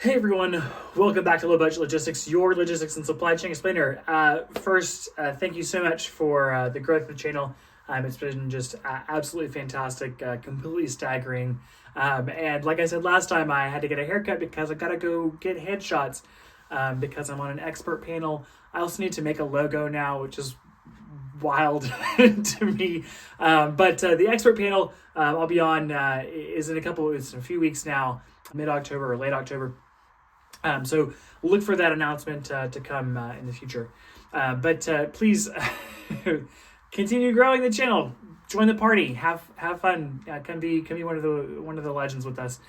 Hey everyone, welcome back to Low Budget Logistics, your logistics and supply chain explainer. First, thank you so much for the growth of the channel. It's been just absolutely fantastic, completely staggering. And like I said last time, I had to get a haircut because I gotta go get headshots because I'm on an expert panel. I also need to make a logo now, which is wild to me. But the expert panel I'll be on is in it's in a few weeks now, mid-October or late October. So look for that announcement to come in the future. But please continue growing the channel. Join the party. Have fun. Come be one of the legends with us.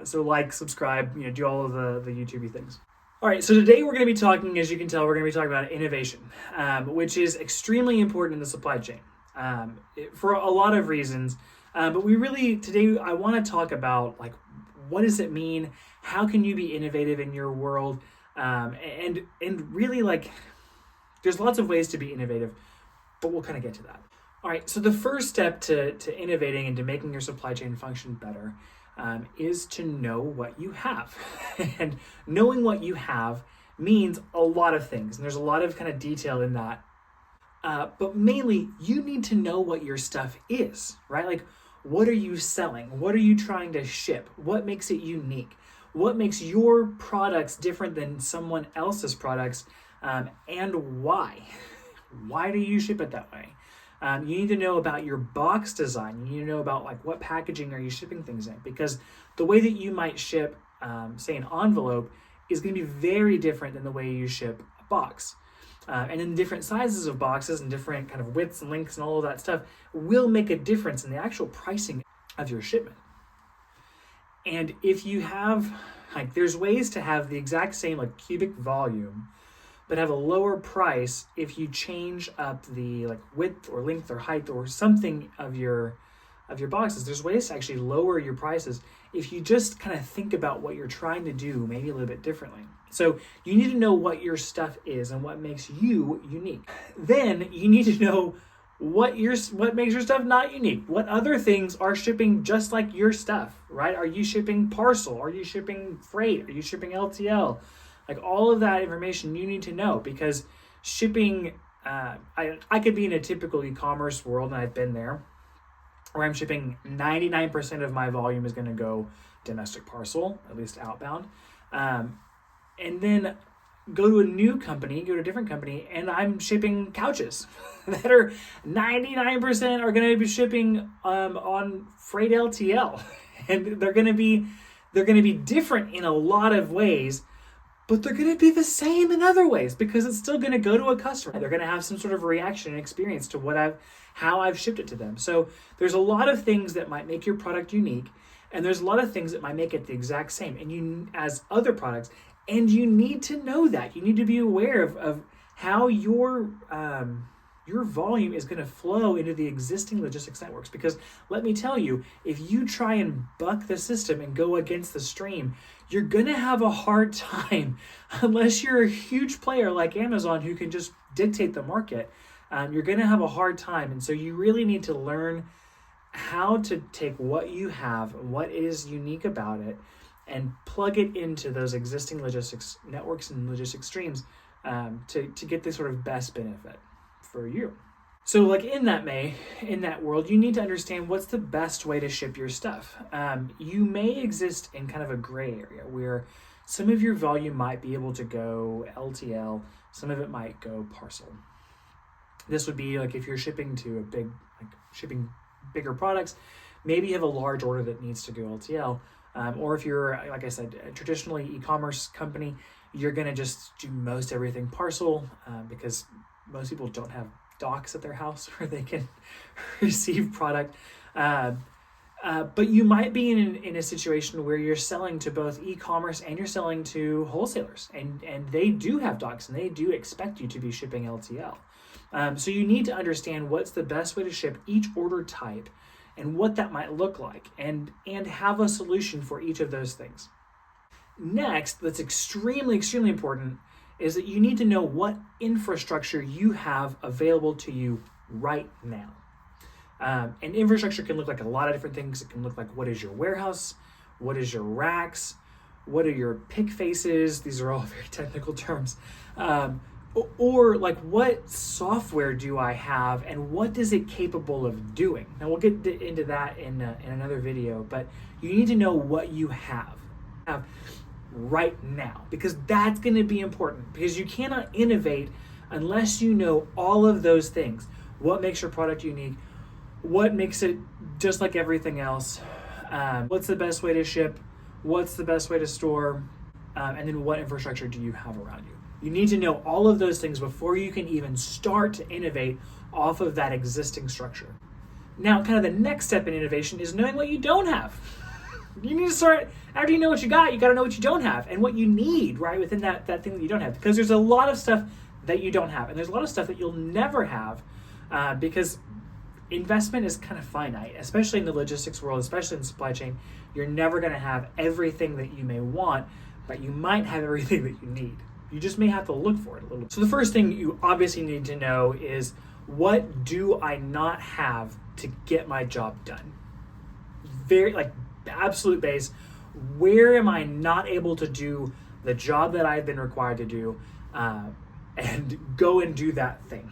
So like, subscribe, do all of the YouTubey things. All right, so today we're going to be talking, as you can tell, we're going to be talking about innovation, which is extremely important in the supply chain for a lot of reasons. But today I want to talk about what does it mean? How can you be innovative in your world? And really there's lots of ways to be innovative, but we'll kind of get to that. All right, so the first step to innovating and to making your supply chain function better is to know what you have. And knowing what you have means a lot of things. And there's a lot of kind of detail in that. But mainly, you need to know what your stuff is, right? What are you selling? What are you trying to ship? What makes it unique? What makes your products different than someone else's products? And why? Why do you ship it that way? You need to know about your box design. You need to know about what packaging are you shipping things in, because the way that you might ship, say, an envelope is going to be very different than the way you ship a box. And then different sizes of boxes and different kind of widths and lengths and all of that stuff will make a difference in the actual pricing of your shipment. And if you have, there's ways to have the exact same cubic volume, but have a lower price if you change up the width or length or height or something of your boxes. There's ways to actually lower your prices if you just kind of think about what you're trying to do maybe a little bit differently. So you need to know what your stuff is and what makes you unique. Then you need to know what makes your stuff not unique. What other things are shipping just like your stuff, right? Are you shipping parcel? Are you shipping freight? Are you shipping LTL? All of that information you need to know, because shipping, I could be in a typical e-commerce world, and I've been there, where I'm shipping 99% of my volume is going to go domestic parcel, at least outbound. And then go to a different company, and I'm shipping couches that are 99% are going to be shipping on freight LTL. And they're going to be different in a lot of ways, but they're going to be the same in other ways, because it's still going to go to a customer. They're going to have some sort of reaction and experience to how I've shipped it to them. So there's a lot of things that might make your product unique, and there's a lot of things that might make it the exact same as other products. And you need to know that. You need to be aware of how your volume is going to flow into the existing logistics networks. Because let me tell you, if you try and buck the system and go against the stream, you're going to have a hard time unless you're a huge player like Amazon who can just dictate the market. You're going to have a hard time. And so you really need to learn how to take what you have, what is unique about it, and plug it into those existing logistics networks and logistics streams to get the sort of best benefit for you. So in that world, you need to understand what's the best way to ship your stuff. You may exist in kind of a gray area where some of your volume might be able to go LTL, some of it might go parcel. This would be if you're shipping to shipping bigger products, maybe you have a large order that needs to go LTL. Or if you're, like I said, a traditionally e-commerce company, you're going to just do most everything parcel because most people don't have docks at their house where they can receive product. But you might be in a situation where you're selling to both e-commerce and you're selling to wholesalers, and they do have docks and they do expect you to be shipping LTL. So you need to understand what's the best way to ship each order type and what that might look like, and have a solution for each of those things. Next, that's extremely, extremely important, is that you need to know what infrastructure you have available to you right now. And infrastructure can look like a lot of different things. It can look like, what is your warehouse? What is your racks? What are your pick faces? These are all very technical terms. Or like, what software do I have and what is it capable of doing? Now we'll get into that in another video, but you need to know what you have right now, because that's going to be important, because you cannot innovate unless you know all of those things. What makes your product unique? What makes it just like everything else? What's the best way to ship? What's the best way to store? And then what infrastructure do you have around you? You need to know all of those things before you can even start to innovate off of that existing structure. Now, kind of the next step in innovation is knowing what you don't have. You need to start, after you know what you got to know what you don't have and what you need, right, within that thing that you don't have. Because there's a lot of stuff that you don't have, and there's a lot of stuff that you'll never have, because investment is kind of finite, especially in the logistics world, especially in supply chain. You're never going to have everything that you may want, but you might have everything that you need. You just may have to look for it a little bit. So the first thing you obviously need to know is, what do I not have to get my job done? Very, like, absolute base. Where am I not able to do the job that I've been required to do? And go and do that thing.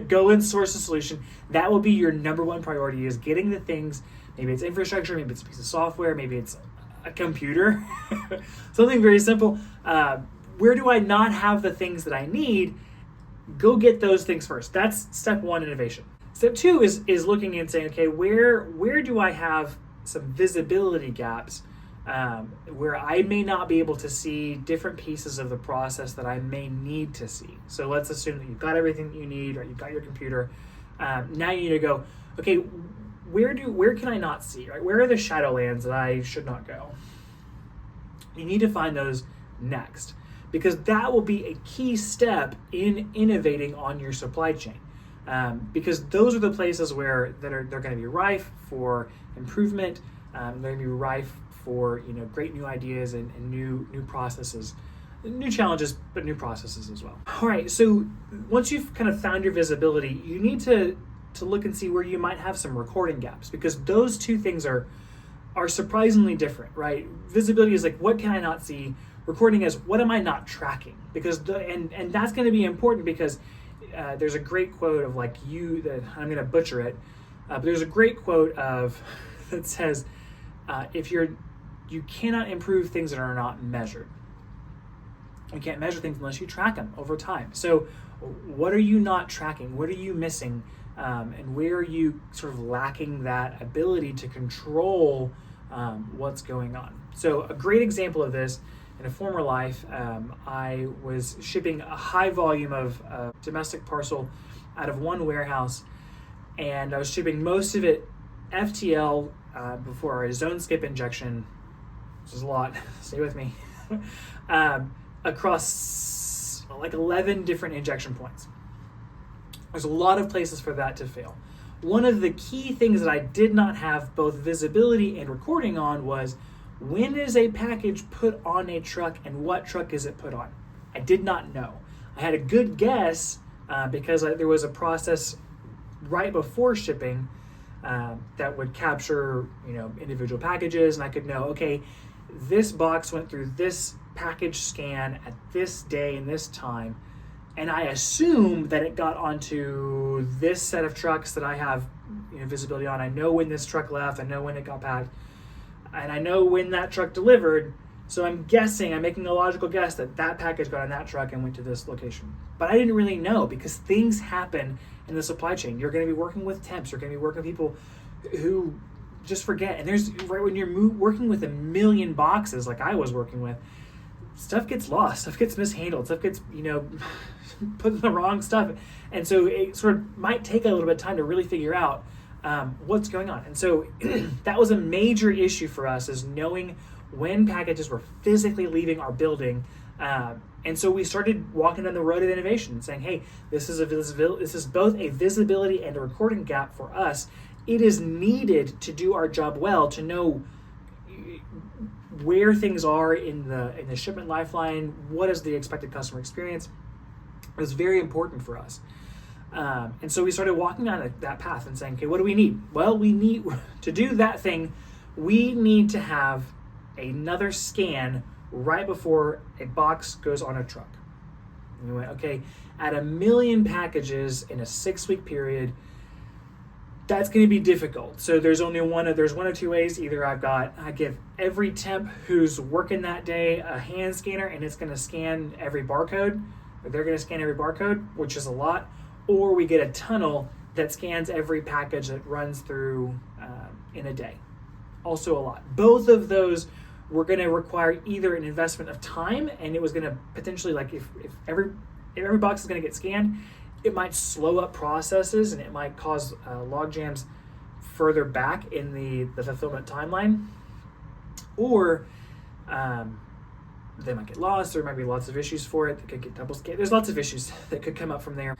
Go and source a solution. That will be your number one priority, is getting the things. Maybe it's infrastructure, maybe it's a piece of software, maybe it's a computer. Something very simple. Where do I not have the things that I need? Go get those things first. That's step one, innovation. Step two is looking and saying, okay, where do I have some visibility gaps, where I may not be able to see different pieces of the process that I may need to see. So let's assume that you've got everything that you need, or you've got your computer. Now you need to go, okay, where can I not see? Right? Where are the shadowlands that I should not go? You need to find those next, because that will be a key step in innovating on your supply chain. Because those are the places where they're going to be rife for improvement. They're going to be rife for great new ideas and new processes, new challenges, but new processes as well. All right, so once you've kind of found your visibility, you need to look and see where you might have some recording gaps, because those two things are surprisingly different, right? Visibility is like, what can I not see? Recording is, what am I not tracking? Because and that's going to be important, because there's a great quote of that I'm going to butcher it, but there's a great quote that says, you cannot improve things that are not measured. You can't measure things unless you track them over time. So what are you not tracking? What are you missing? And where are you sort of lacking that ability to control what's going on? So a great example of this, in a former life, I was shipping a high volume of domestic parcel out of one warehouse, and I was shipping most of it FTL before our zone skip injection. This is a lot, stay with me, across like 11 different injection points. There's a lot of places for that to fail. One of the key things that I did not have both visibility and recording on was, when is a package put on a truck and what truck is it put on? I did not know. I had a good guess because there was a process right before shipping that would capture individual packages, and I could know, okay, this box went through this package scan at this day and this time, and I assume that it got onto this set of trucks that I have visibility on. I know when this truck left, I know when it got packed, and I know when that truck delivered. So I'm making a logical guess that package got on that truck and went to this location. But I didn't really know, because things happen in the supply chain. You're going to be working with temps. You're going to be working with people who just forget. And when you're working with 1 million boxes like I was working with, stuff gets lost, stuff gets mishandled, stuff gets, put in the wrong stuff. And so it sort of might take a little bit of time to really figure out what's going on. And so that was a major issue for us, is knowing when packages were physically leaving our building. And so we started walking down the road of innovation and saying, hey, this is both a visibility and a recording gap for us. It is needed to do our job well, to know where things are in the shipment lifeline. What is the expected customer experience? It was very important for us. And so we started walking down that path and saying, okay, what do we need? Well, we need to do that thing. We need to have another scan right before a box goes on a truck. And we went, okay, at 1 million packages in a 6-week period, that's going to be difficult. So there's one of two ways. Either I give every temp who's working that day a hand scanner, and it's going to scan every barcode, or they're going to scan every barcode, which is a lot, or we get a tunnel that scans every package that runs through in a day. Also a lot. Both of those were going to require either an investment of time, and it was going to potentially, like, if every box is going to get scanned, it might slow up processes and it might cause log jams further back in the fulfillment timeline, or they might get lost. There might be lots of issues for it. They could get double scanned. There's lots of issues that could come up from there.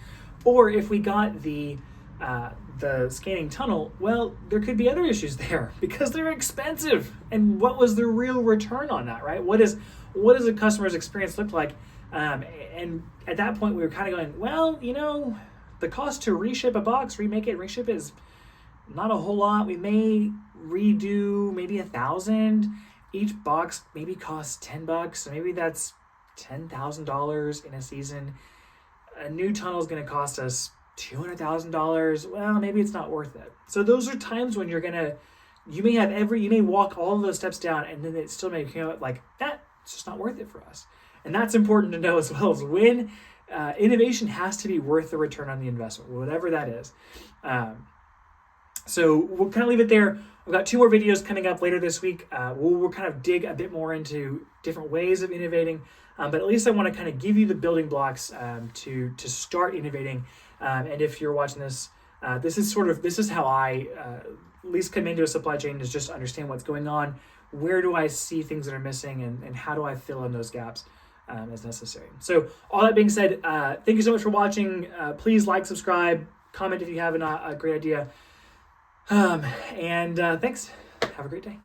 Or if we got the scanning tunnel, well, there could be other issues there because they're expensive. And what was the real return on that, right? What does a customer's experience look like? And at that point, we were kind of going, well, the cost to remake it, reship it is not a whole lot. We may redo maybe 1,000. Each box maybe costs $10, so maybe that's $10,000 in a season. A new tunnel is going to cost us $200,000. Well, maybe it's not worth it. So those are times when you may walk all of those steps down, and then it still may come out like that. It's just not worth it for us. And that's important to know as well, as when innovation has to be worth the return on the investment, whatever that is. So we'll kind of leave it there. We've got 2 more videos coming up later this week. We'll kind of dig a bit more into different ways of innovating. But at least I want to kind of give you the building blocks to start innovating. And if you're watching this, this is how I at least come into a supply chain, is just to understand what's going on. Where do I see things that are missing, and how do I fill in those gaps as necessary? So all that being said, thank you so much for watching. Please like, subscribe, comment if you have a great idea. And thanks. Have a great day.